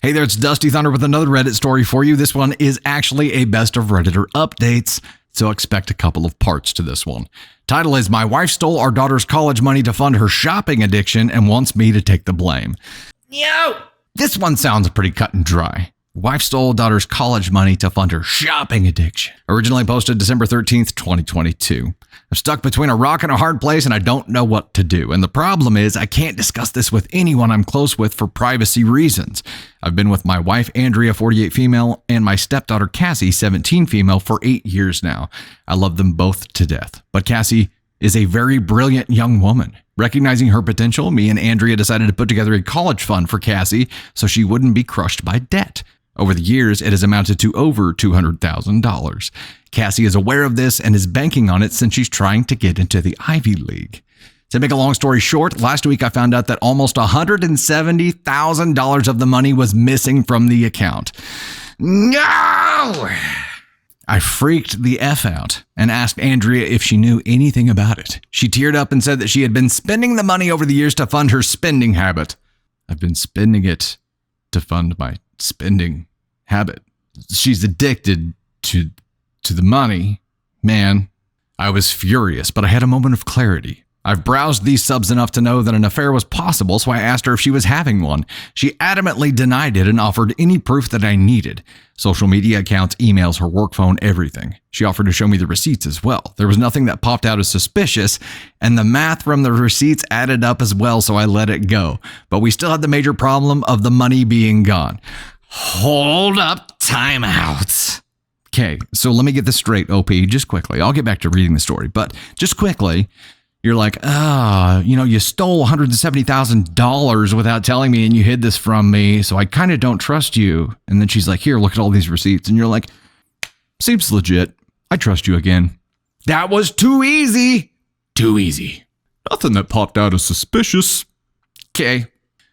Hey there, it's Dusty Thunder with another Reddit story for you. This one is actually a best of Redditor updates, so expect a couple of parts to this one. Title is, My Wife Stole Our Daughter's College Money to Fund Her Shopping Addiction and Wants Me to Take the Blame. Yo! This one sounds pretty cut and dry. Wife stole daughter's college money to fund her shopping addiction. Originally posted December 13th, 2022. I'm stuck between a rock and a hard place and I don't know what to do. And the problem is I can't discuss this with anyone I'm close with for privacy reasons. I've been with my wife, Andrea, 48 female, and my stepdaughter, Cassie, 17 female, for 8 years now. I love them both to death. But Cassie is a very brilliant young woman. Recognizing her potential, me and Andrea decided to put together a college fund for Cassie so she wouldn't be crushed by debt. Over the years, it has amounted to over $200,000. Cassie is aware of this and is banking on it since she's trying to get into the Ivy League. To make a long story short, last week I found out that almost $170,000 of the money was missing from the account. No! I freaked the F out and asked Andrea if she knew anything about it. She teared up and said that she had been spending the money over the years to fund her spending habit. I've been spending it to fund my spending habit. She's addicted to the money. Man, I was furious, but I had a moment of clarity. I've browsed these subs enough to know that an affair was possible, so I asked her if she was having one. She adamantly denied it and offered any proof that I needed. Social media accounts, emails, her work phone, everything. She offered to show me the receipts as well. There was nothing that popped out as suspicious, and the math from the receipts added up as well, so I let it go. But we still had the major problem of the money being gone. Hold up, timeouts. Okay, so let me get this straight, OP, just quickly. I'll get back to reading the story, but just quickly, you're like, you stole $170,000 without telling me and you hid this from me, so I kind of don't trust you. And then she's like, here, look at all these receipts. And you're like, seems legit. I trust you again. That was too easy. Too easy. Nothing that popped out as suspicious. Okay.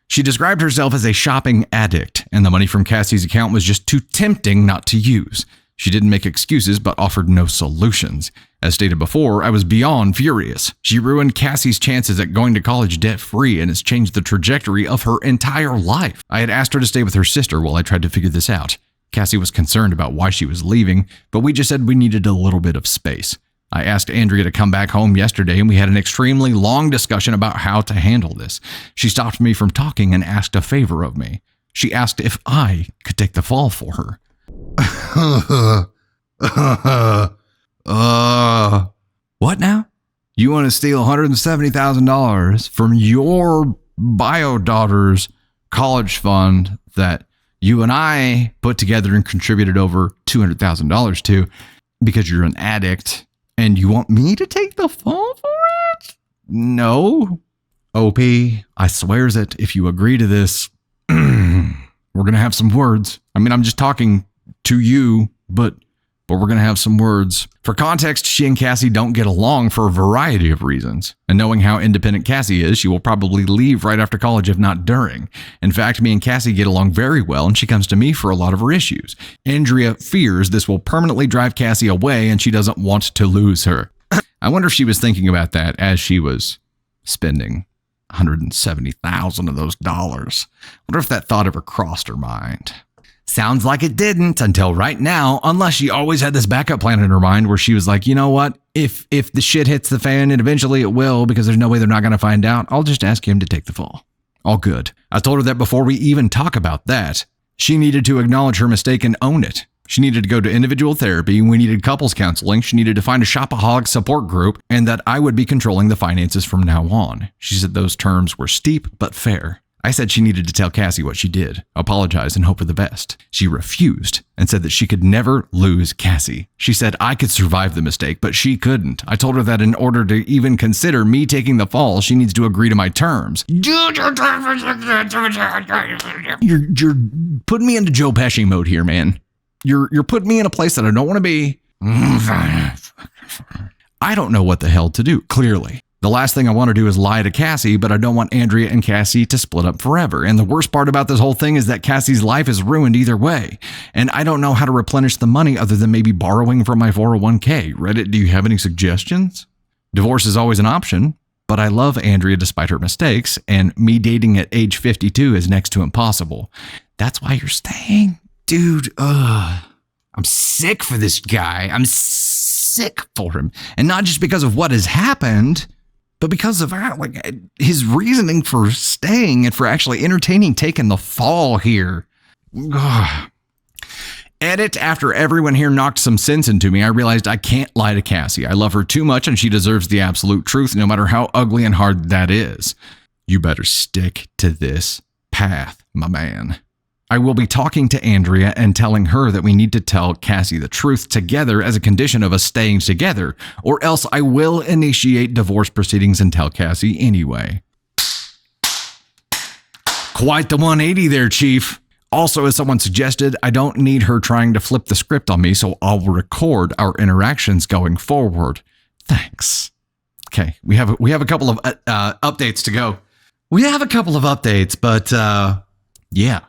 She described herself as a shopping addict, and the money from Cassie's account was just too tempting not to use. She didn't make excuses, but offered no solutions. As stated before, I was beyond furious. She ruined Cassie's chances at going to college debt-free and has changed the trajectory of her entire life. I had asked her to stay with her sister while I tried to figure this out. Cassie was concerned about why she was leaving, but we just said we needed a little bit of space. I asked Andrea to come back home yesterday, and we had an extremely long discussion about how to handle this. She stopped me from talking and asked a favor of me. She asked if I could take the fall for her. What now? You want to steal $170,000 from your bio daughter's college fund that you and I put together and contributed over $200,000 to because you're an addict and you want me to take the fall for it? No. OP, I swears that if you agree to this, we're going to have some words. I mean, I'm just talking to you, but we're going to have some words. For context, she and Cassie don't get along for a variety of reasons. And knowing how independent Cassie is, she will probably leave right after college, if not during. In fact, me and Cassie get along very well, and she comes to me for a lot of her issues. Andrea fears this will permanently drive Cassie away, and she doesn't want to lose her. I wonder if she was thinking about that as she was spending $170,000 of those dollars. I wonder if that thought ever crossed her mind. Sounds like it didn't until right now, unless she always had this backup plan in her mind where she was like, you know what, if the shit hits the fan, and eventually it will because there's no way they're not going to find out, I'll just ask him to take the fall. All good. I told her that before we even talk about that, she needed to acknowledge her mistake and own it. She needed to go to individual therapy, we needed couples counseling, she needed to find a shopaholic support group, and that I would be controlling the finances from now on. She said those terms were steep but fair. I said she needed to tell Cassie what she did, apologize, and hope for the best. She refused and said that she could never lose Cassie. She said I could survive the mistake, but she couldn't. I told her that in order to even consider me taking the fall, she needs to agree to my terms. You're putting me into Joe Pesci mode here, man. You're putting me in a place that I don't want to be. I don't know what the hell to do, clearly. The last thing I want to do is lie to Cassie, but I don't want Andrea and Cassie to split up forever. And the worst part about this whole thing is that Cassie's life is ruined either way. And I don't know how to replenish the money other than maybe borrowing from my 401k. Reddit, do you have any suggestions? Divorce is always an option, but I love Andrea despite her mistakes, and me dating at age 52 is next to impossible. That's why you're staying? Dude, I'm sick for this guy. I'm sick for him. And not just because of what has happened, but because of his reasoning for staying and for actually entertaining taking the fall here. Ugh. Edit, after everyone here knocked some sense into me, I realized I can't lie to Cassie. I love her too much and she deserves the absolute truth, no matter how ugly and hard that is. You better stick to this path, my man. I will be talking to Andrea and telling her that we need to tell Cassie the truth together as a condition of us staying together, or else I will initiate divorce proceedings and tell Cassie anyway. Quite the 180 there, Chief. Also, as someone suggested, I don't need her trying to flip the script on me, so I'll record our interactions going forward. Thanks. Okay, we have a couple of updates to go. We have a couple of updates, but yeah.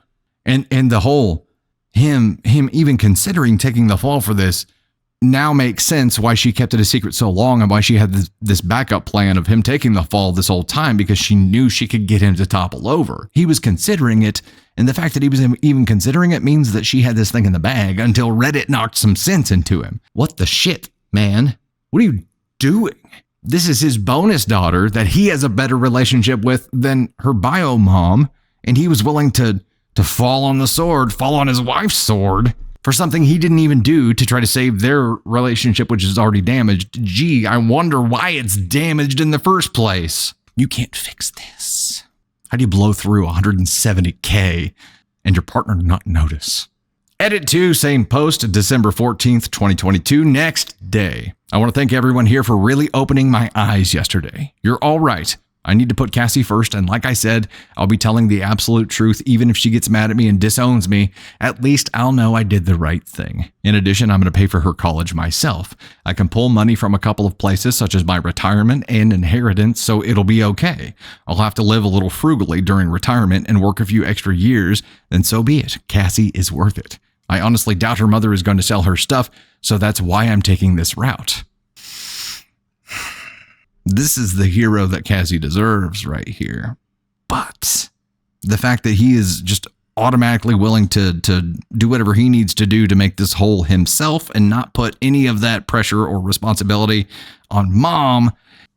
And the whole him even considering taking the fall for this now makes sense why she kept it a secret so long and why she had this backup plan of him taking the fall this whole time, because she knew she could get him to topple over. He was considering it, and the fact that he was even considering it means that she had this thing in the bag until Reddit knocked some sense into him. What the shit, man? What are you doing? This is his bonus daughter that he has a better relationship with than her bio mom, and he was willing to fall on his wife's sword for something he didn't even do to try to save their relationship, which is already damaged. Gee, I wonder why it's damaged in the first place. You can't fix this. How do you blow through 170K and your partner not notice? Edit 2, same post, December 14th, 2022, next day. I want to thank everyone here for really opening my eyes yesterday. You're all right. I need to put Cassie first, and like I said, I'll be telling the absolute truth even if she gets mad at me and disowns me. At least I'll know I did the right thing. In addition, I'm going to pay for her college myself. I can pull money from a couple of places, such as my retirement and inheritance, so it'll be okay. I'll have to live a little frugally during retirement and work a few extra years, then so be it. Cassie is worth it. I honestly doubt her mother is going to sell her stuff, so that's why I'm taking this route. This is the hero that Cassie deserves right here. But the fact that he is just automatically willing to do whatever he needs to do to make this whole himself and not put any of that pressure or responsibility on mom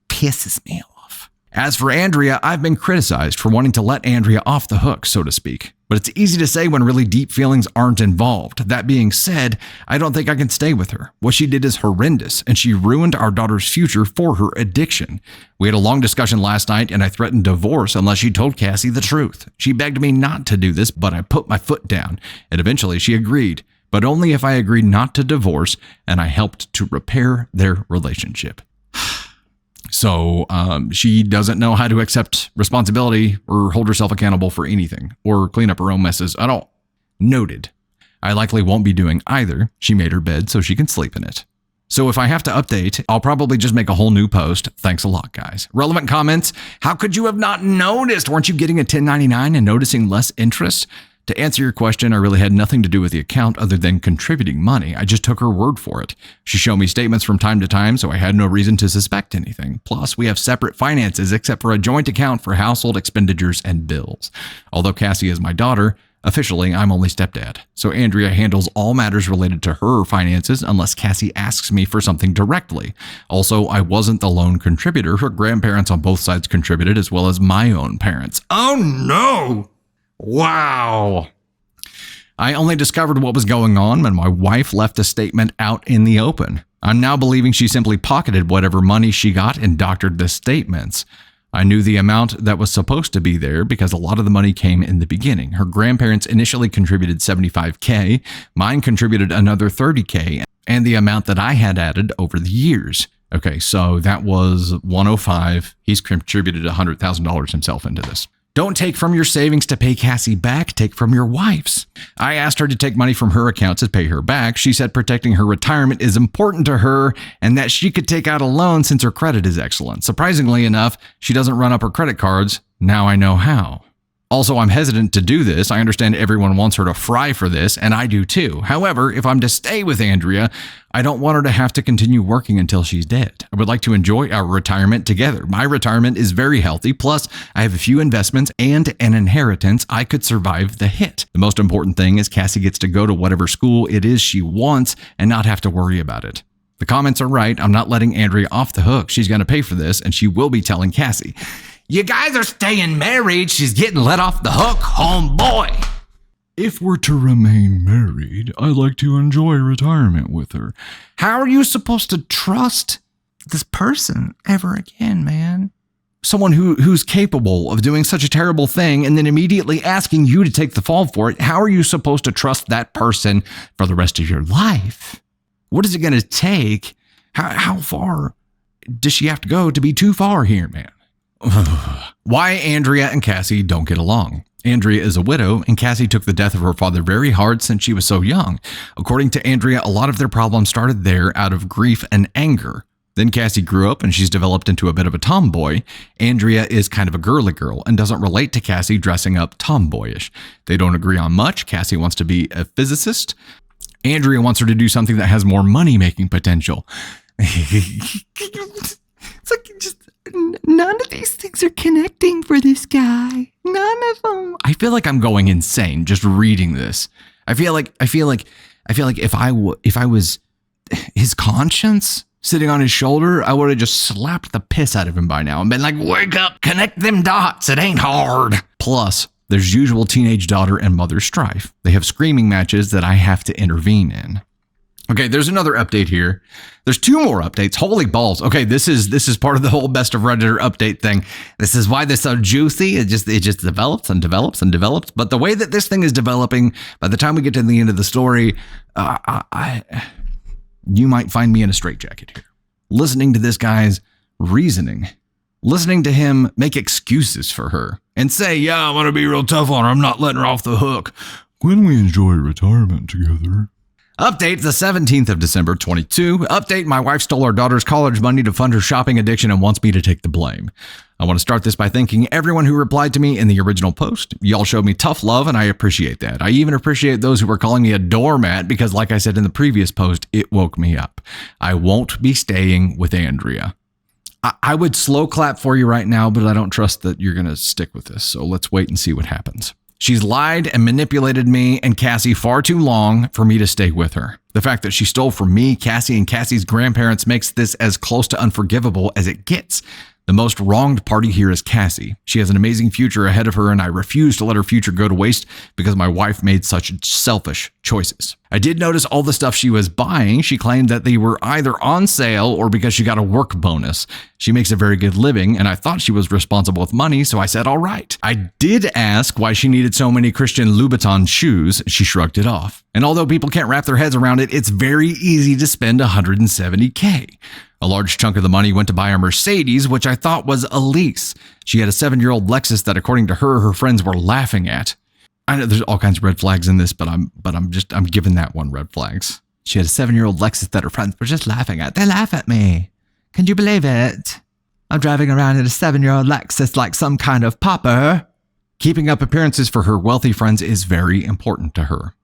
pisses me off. As for Andrea, I've been criticized for wanting to let Andrea off the hook, so to speak. But it's easy to say when really deep feelings aren't involved. That being said, I don't think I can stay with her. What she did is horrendous, and she ruined our daughter's future for her addiction. We had a long discussion last night, and I threatened divorce unless she told Cassie the truth. She begged me not to do this, but I put my foot down, and eventually she agreed. But only if I agreed not to divorce, and I helped to repair their relationship. So she doesn't know how to accept responsibility or hold herself accountable for anything or clean up her own messes at all. Noted. I likely won't be doing either. She made her bed so she can sleep in it. So if I have to update, I'll probably just make a whole new post. Thanks a lot, guys. Relevant comments. How could you have not noticed? Weren't you getting a 1099 and noticing less interest? To answer your question, I really had nothing to do with the account other than contributing money. I just took her word for it. She showed me statements from time to time, so I had no reason to suspect anything. Plus, we have separate finances except for a joint account for household expenditures and bills. Although Cassie is my daughter, officially I'm only stepdad. So Andrea handles all matters related to her finances unless Cassie asks me for something directly. Also, I wasn't the lone contributor. Her grandparents on both sides contributed as well as my own parents. Oh no! Wow. I only discovered what was going on when my wife left a statement out in the open. I'm now believing she simply pocketed whatever money she got and doctored the statements. I knew the amount that was supposed to be there because a lot of the money came in the beginning. Her grandparents initially contributed $75K, mine contributed another $30K, and the amount that I had added over the years. Okay, so that was $105. He's contributed $100,000 himself into this. Don't take from your savings to pay Cassie back, take from your wife's. I asked her to take money from her account to pay her back. She said protecting her retirement is important to her and that she could take out a loan since her credit is excellent. Surprisingly enough, she doesn't run up her credit cards. Now I know how. Also, I'm hesitant to do this. I understand everyone wants her to fry for this, and I do too. However, if I'm to stay with Andrea, I don't want her to have to continue working until she's dead. I would like to enjoy our retirement together. My retirement is very healthy, plus I have a few investments and an inheritance. I could survive the hit. The most important thing is Cassie gets to go to whatever school it is she wants and not have to worry about it. The comments are right. I'm not letting Andrea off the hook. She's going to pay for this, and she will be telling Cassie, "You guys are staying married. She's getting let off the hook, homeboy." If we're to remain married, I'd like to enjoy retirement with her. How are you supposed to trust this person ever again, man? Someone who's capable of doing such a terrible thing and then immediately asking you to take the fall for it. How are you supposed to trust that person for the rest of your life? What is it going to take? How far does she have to go to be too far here, man? Why Andrea and Cassie don't get along. Andrea is a widow, and Cassie took the death of her father very hard since she was so young. According to Andrea, a lot of their problems started there out of grief and anger. Then Cassie grew up and she's developed into a bit of a tomboy. Andrea is kind of a girly girl and doesn't relate to Cassie dressing up tomboyish. They don't agree on much. Cassie wants to be a physicist. Andrea wants her to do something that has more money-making potential. It's like just none of these things are connecting for this guy. None of them. I feel like I'm going insane just reading this. I feel like if I was his conscience sitting on his shoulder, I would have just slapped the piss out of him by now and been like, "Wake up, connect them dots. It ain't hard." Plus, there's usual teenage daughter and mother strife. They have screaming matches that I have to intervene in. Okay, there's another update here. There's two more updates. Holy balls. Okay, this is part of the whole best of Redditor update thing. This is why they're so juicy. It just develops and develops and develops. But the way that this thing is developing, by the time we get to the end of the story, you might find me in a straitjacket here. Listening to this guy's reasoning. Listening to him make excuses for her and say, "Yeah, I want to be real tough on her. I'm not letting her off the hook when we enjoy retirement together." Update the 17th of December 22. Update, my wife stole our daughter's college money to fund her shopping addiction and wants me to take the blame. I want to start this by thanking everyone who replied to me in the original post. Y'all showed me tough love and I appreciate that. I even appreciate those who were calling me a doormat because, like I said in the previous post, it woke me up. I won't be staying with Andrea. I would slow clap for you right now, but I don't trust that you're going to stick with this. So let's wait and see what happens. She's lied and manipulated me and Cassie far too long for me to stay with her. The fact that she stole from me, Cassie, and Cassie's grandparents makes this as close to unforgivable as it gets. The most wronged party here is Cassie. She has an amazing future ahead of her, and I refuse to let her future go to waste because my wife made such selfish choices. I did notice all the stuff she was buying. She claimed that they were either on sale or because she got a work bonus. She makes a very good living, and I thought she was responsible with money, so I said, all right. I did ask why she needed so many Christian Louboutin shoes. She shrugged it off. And although people can't wrap their heads around it, it's very easy to spend $170K. A large chunk of the money went to buy a Mercedes, which I thought was a lease. She had a 7-year-old Lexus that, according to her friends were laughing at. I know there's all kinds of red flags in this, but I'm giving that one red flags. She had a 7-year-old Lexus that her friends were just laughing at. They laugh at me. Can you believe it? I'm driving around in a 7-year-old Lexus like some kind of pauper. Keeping up appearances for her wealthy friends is very important to her.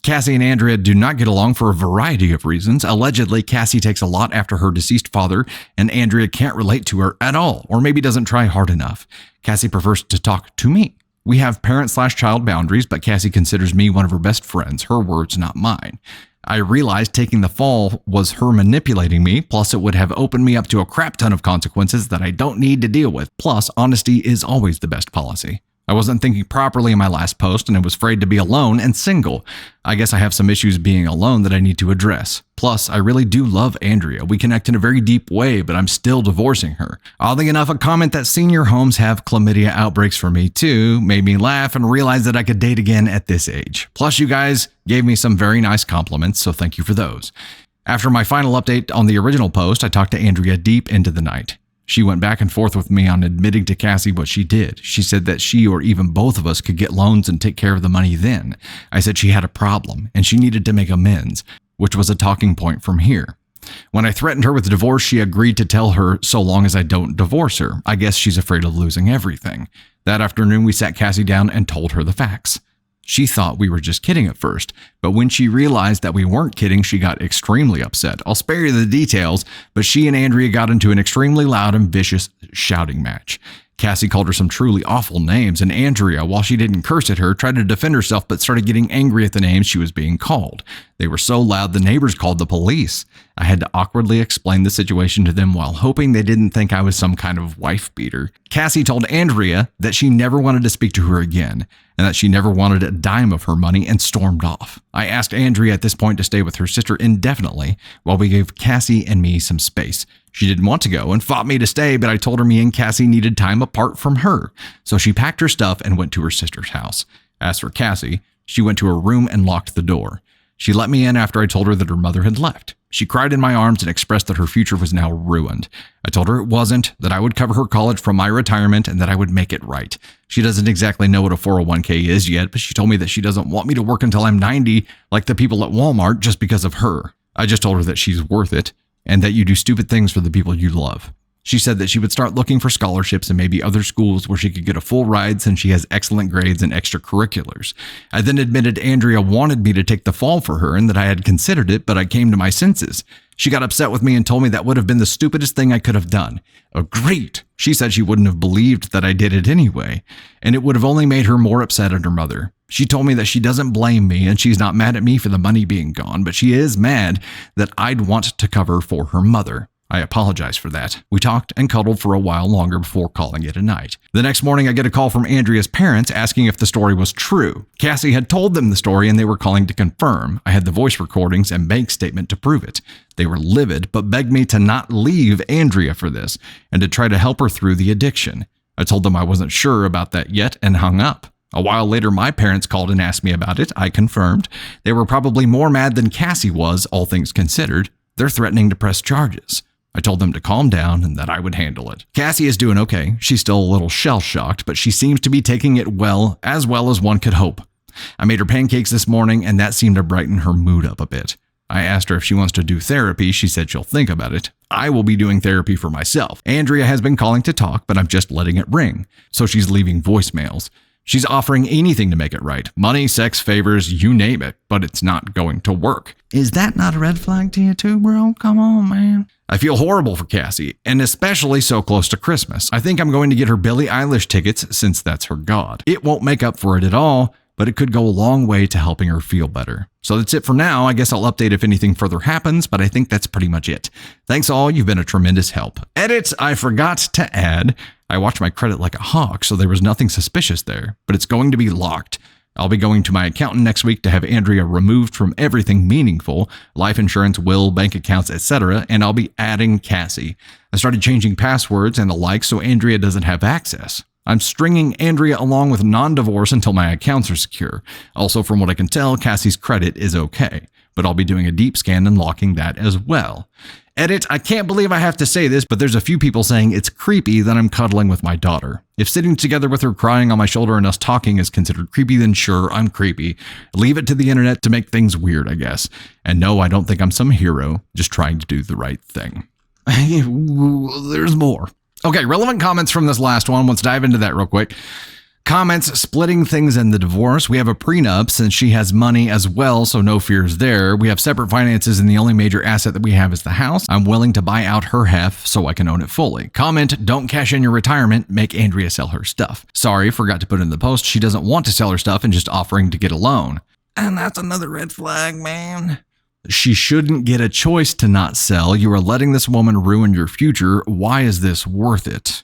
Cassie and Andrea do not get along for a variety of reasons. Allegedly, Cassie takes a lot after her deceased father, and Andrea can't relate to her at all, or maybe doesn't try hard enough. Cassie prefers to talk to me. We have parent/child boundaries, but Cassie considers me one of her best friends, her words, not mine. I realized taking the fall was her manipulating me, plus it would have opened me up to a crap ton of consequences that I don't need to deal with. Plus, honesty is always the best policy. I wasn't thinking properly in my last post, and I was afraid to be alone and single. I guess I have some issues being alone that I need to address. Plus, I really do love Andrea. We connect in a very deep way, but I'm still divorcing her. Oddly enough, a comment that senior homes have chlamydia outbreaks for me too made me laugh and realize that I could date again at this age. Plus, you guys gave me some very nice compliments, so thank you for those. After my final update on the original post, I talked to Andrea deep into the night. She went back and forth with me on admitting to Cassie what she did. She said that she or even both of us could get loans and take care of the money then. I said she had a problem and she needed to make amends, which was a talking point from here. When I threatened her with divorce, she agreed to tell her so long as I don't divorce her. I guess she's afraid of losing everything. That afternoon, we sat Cassie down and told her the facts. She thought we were just kidding at first, but when she realized that we weren't kidding, she got extremely upset. I'll spare you the details, but she and Andrea got into an extremely loud and vicious shouting match. Cassie called her some truly awful names, and Andrea, while she didn't curse at her, tried to defend herself but started getting angry at the names she was being called. They were so loud the neighbors called the police. I had to awkwardly explain the situation to them while hoping they didn't think I was some kind of wife beater. Cassie told Andrea that she never wanted to speak to her again, and that she never wanted a dime of her money, and stormed off. I asked Andrea at this point to stay with her sister indefinitely while we gave Cassie and me some space. She didn't want to go and fought me to stay, but I told her me and Cassie needed time apart from her. So she packed her stuff and went to her sister's house. As for Cassie, she went to her room and locked the door. She let me in after I told her that her mother had left. She cried in my arms and expressed that her future was now ruined. I told her it wasn't, that I would cover her college from my retirement and that I would make it right. She doesn't exactly know what a 401k is yet, but she told me that she doesn't want me to work until I'm 90 like the people at Walmart just because of her. I just told her that she's worth it and that you do stupid things for the people you love. She said that she would start looking for scholarships and maybe other schools where she could get a full ride since she has excellent grades and extracurriculars. I then admitted Andrea wanted me to take the fall for her and that I had considered it, but I came to my senses. She got upset with me and told me that would have been the stupidest thing I could have done. Agreed. She said she wouldn't have believed that I did it anyway, and it would have only made her more upset at her mother. She told me that she doesn't blame me and she's not mad at me for the money being gone, but she is mad that I'd want to cover for her mother. I apologized for that. We talked and cuddled for a while longer before calling it a night. The next morning, I get a call from Andrea's parents asking if the story was true. Cassie had told them the story and they were calling to confirm. I had the voice recordings and bank statement to prove it. They were livid, but begged me to not leave Andrea for this and to try to help her through the addiction. I told them I wasn't sure about that yet and hung up. A while later, my parents called and asked me about it. I confirmed. They were probably more mad than Cassie was, all things considered. They're threatening to press charges. I told them to calm down and that I would handle it. Cassie is doing okay. She's still a little shell-shocked, but she seems to be taking it well as one could hope. I made her pancakes this morning, and that seemed to brighten her mood up a bit. I asked her if she wants to do therapy. She said she'll think about it. I will be doing therapy for myself. Andrea has been calling to talk, but I'm just letting it ring. So she's leaving voicemails. She's offering anything to make it right. Money, sex, favors, you name it, but it's not going to work. Is that not a red flag to you too, bro? Come on, man. I feel horrible for Cassie, and especially so close to Christmas. I think I'm going to get her Billie Eilish tickets since that's her god. It won't make up for it at all, but it could go a long way to helping her feel better. So that's it for now. I guess I'll update if anything further happens, but I think that's pretty much it. Thanks all. You've been a tremendous help. Edit, I forgot to add. I watched my credit like a hawk, so there was nothing suspicious there, but it's going to be locked. I'll be going to my accountant next week to have Andrea removed from everything meaningful, life insurance, will, bank accounts, etc., and I'll be adding Cassie. I started changing passwords and the like so Andrea doesn't have access. I'm stringing Andrea along with non-divorce until my accounts are secure. Also, from what I can tell, Cassie's credit is okay, but I'll be doing a deep scan and locking that as well. Edit, I can't believe I have to say this, but there's a few people saying it's creepy that I'm cuddling with my daughter. If sitting together with her crying on my shoulder and us talking is considered creepy, then sure, I'm creepy. Leave it to the internet to make things weird, I guess. And no, I don't think I'm some hero, just trying to do the right thing. There's more. Okay, relevant comments from this last one. Let's dive into that real quick. Comments splitting things in the divorce. We have a prenup since she has money as well, so no fears there. We have separate finances and the only major asset that we have is the house. I'm willing to buy out her half so I can own it fully. Comment, don't cash in your retirement, make Andrea sell her stuff. Sorry, forgot to put in the post. She doesn't want to sell her stuff and just offering to get a loan. And that's another red flag, man. She shouldn't get a choice to not sell. You are letting this woman ruin your future. Why is this worth it?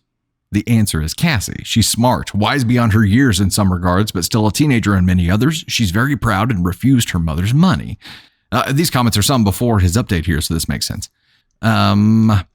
The answer is Cassie. She's smart, wise beyond her years in some regards, but still a teenager in many others. She's very proud and refused her mother's money. These comments are some before his update here, so this makes sense. I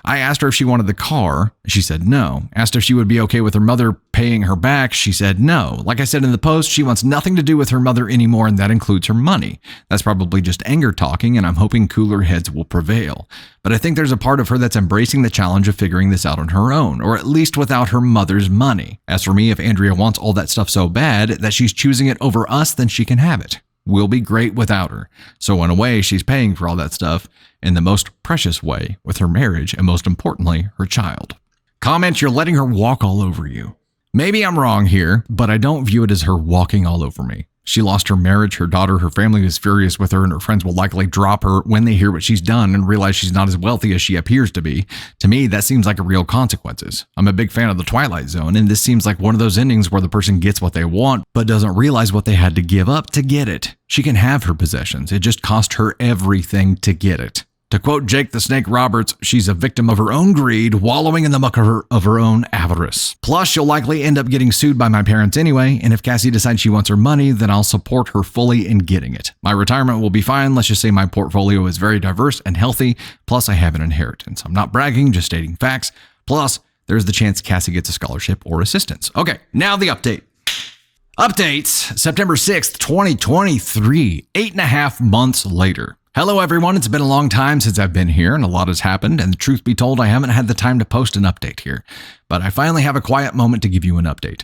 asked her if she wanted the car. She said no. Asked if she would be okay with her mother paying her back. She said no. Like I said in the post, she wants nothing to do with her mother anymore, and that includes her money. That's probably just anger talking, and I'm hoping cooler heads will prevail. But I think there's a part of her that's embracing the challenge of figuring this out on her own, or at least without her mother's money. As for me, if Andrea wants all that stuff so bad that she's choosing it over us, then she can have it. We'll be great without her. So in a way, she's paying for all that stuff in the most precious way with her marriage and most importantly, her child. Comment, you're letting her walk all over you. Maybe I'm wrong here, but I don't view it as her walking all over me. She lost her marriage, her daughter, her family is furious with her, and her friends will likely drop her when they hear what she's done and realize she's not as wealthy as she appears to be. To me, that seems like a real consequences. I'm a big fan of The Twilight Zone, and this seems like one of those endings where the person gets what they want, but doesn't realize what they had to give up to get it. She can have her possessions. It just cost her everything to get it. To quote Jake the Snake Roberts, she's a victim of her own greed, wallowing in the muck of her own avarice. Plus, she'll likely end up getting sued by my parents anyway, and if Cassie decides she wants her money, then I'll support her fully in getting it. My retirement will be fine. Let's just say my portfolio is very diverse and healthy, plus I have an inheritance. I'm not bragging, just stating facts. Plus, there's the chance Cassie gets a scholarship or assistance. Okay, now the update. Updates, September 6th, 2023, 8.5 months later. Hello everyone, it's been a long time since I've been here and a lot has happened, and the truth be told, I haven't had the time to post an update here, but I finally have a quiet moment to give you an update.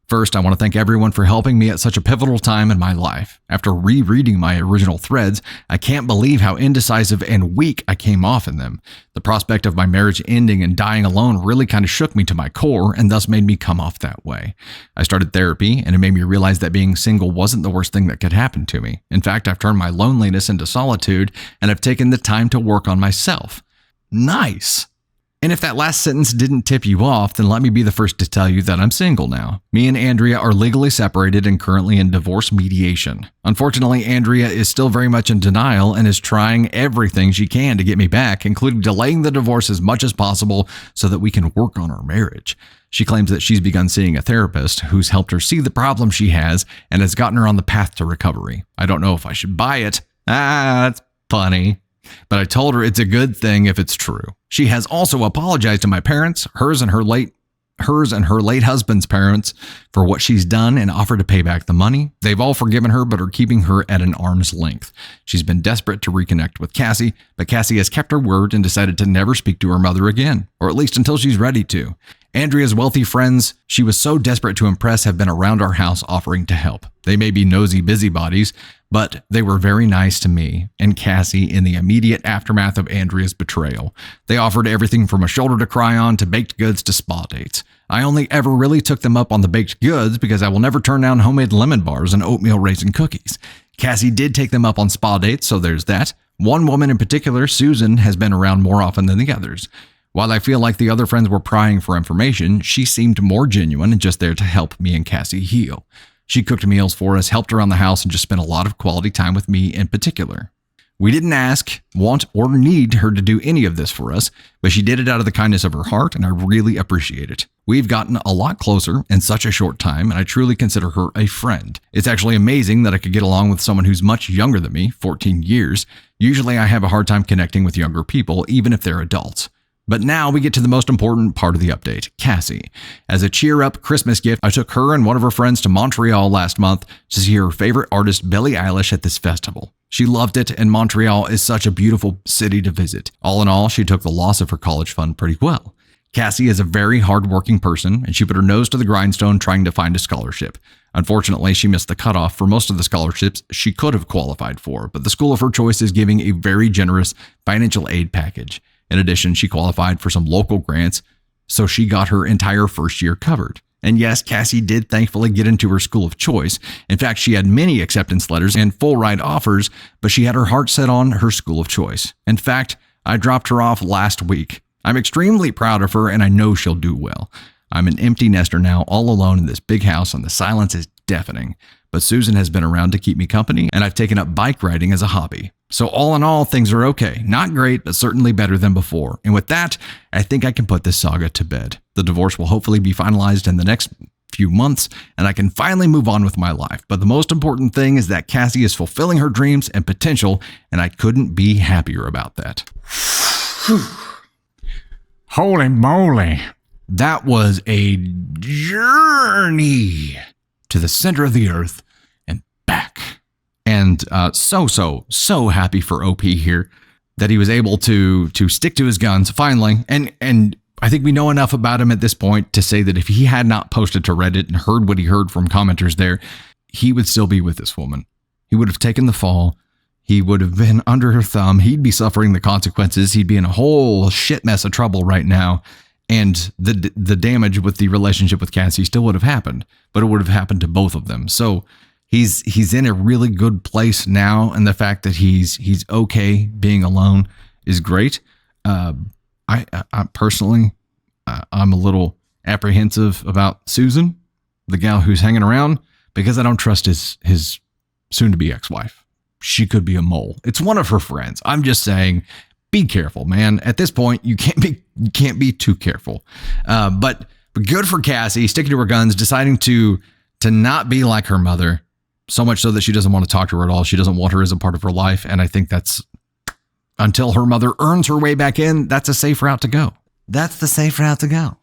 First, I want to thank everyone for helping me at such a pivotal time in my life. After rereading my original threads, I can't believe how indecisive and weak I came off in them. The prospect of my marriage ending and dying alone really kind of shook me to my core and thus made me come off that way. I started therapy, and it made me realize that being single wasn't the worst thing that could happen to me. In fact, I've turned my loneliness into solitude, and I've taken the time to work on myself. Nice. And if that last sentence didn't tip you off, then let me be the first to tell you that I'm single now. Me and Andrea are legally separated and currently in divorce mediation. Unfortunately, Andrea is still very much in denial and is trying everything she can to get me back, including delaying the divorce as much as possible so that we can work on our marriage. She claims that she's begun seeing a therapist who's helped her see the problem she has and has gotten her on the path to recovery. I don't know if I should buy it. That's funny. But I told her it's a good thing if it's true. She has also apologized to my parents, hers and her late husband's parents, for what she's done and offered to pay back the money. They've all forgiven her but are keeping her at an arm's length. She's been desperate to reconnect with Cassie, but Cassie has kept her word and decided to never speak to her mother again, or at least until she's ready to. Andrea's wealthy friends she was so desperate to impress have been around our house offering to help. They may be nosy busybodies, but they were very nice to me and Cassie in the immediate aftermath of Andrea's betrayal. They offered everything from a shoulder to cry on to baked goods to spa dates. I only ever really took them up on the baked goods because I will never turn down homemade lemon bars and oatmeal raisin cookies. Cassie did take them up on spa dates, so there's that. One woman in particular, Susan, has been around more often than the others. While I feel like the other friends were prying for information, she seemed more genuine and just there to help me and Cassie heal. She cooked meals for us, helped around the house, and just spent a lot of quality time with me in particular. We didn't ask, want, or need her to do any of this for us, but she did it out of the kindness of her heart, and I really appreciate it. We've gotten a lot closer in such a short time, and I truly consider her a friend. It's actually amazing that I could get along with someone who's much younger than me, 14 years. Usually I have a hard time connecting with younger people, even if they're adults. But now we get to the most important part of the update, Cassie. As a cheer-up Christmas gift, I took her and one of her friends to Montreal last month to see her favorite artist, Billie Eilish, at this festival. She loved it, and Montreal is such a beautiful city to visit. All in all, she took the loss of her college fund pretty well. Cassie is a very hard-working person, and she put her nose to the grindstone trying to find a scholarship. Unfortunately, she missed the cutoff for most of the scholarships she could have qualified for, but the school of her choice is giving a very generous financial aid package. In addition, she qualified for some local grants, so she got her entire first year covered. And yes, Cassie did thankfully get into her school of choice. In fact, she had many acceptance letters and full ride offers, but she had her heart set on her school of choice. In fact, I dropped her off last week. I'm extremely proud of her, and I know she'll do well. I'm an empty nester now, all alone in this big house, and the silence is deafening. But Susan has been around to keep me company, and I've taken up bike riding as a hobby. So all in all, things are okay. Not great, but certainly better than before. And with that, I think I can put this saga to bed. The divorce will hopefully be finalized in the next few months, and I can finally move on with my life. But the most important thing is that Cassie is fulfilling her dreams and potential, and I couldn't be happier about that. Holy moly. That was a journey to the center of the earth and back. And so happy for OP here that he was able to stick to his guns finally. And I think we know enough about him at this point to say that if he had not posted to Reddit and heard what he heard from commenters there, he would still be with this woman. He would have taken the fall. He would have been under her thumb. He'd be suffering the consequences. He'd be in a whole shit mess of trouble right now. And the damage with the relationship with Cassie still would have happened, but it would have happened to both of them. So he's in a really good place now, and the fact that he's okay being alone is great. I personally, I'm a little apprehensive about Susan, the gal who's hanging around, because I don't trust his soon-to-be ex-wife. She could be a mole. It's one of her friends. I'm just saying, be careful, man. At this point, you can't be too careful. But good for Cassie, sticking to her guns, deciding to not be like her mother, so much so that she doesn't want to talk to her at all. She doesn't want her as a part of her life. And I think that's, until her mother earns her way back in, that's a safe route to go. That's the safe route to go.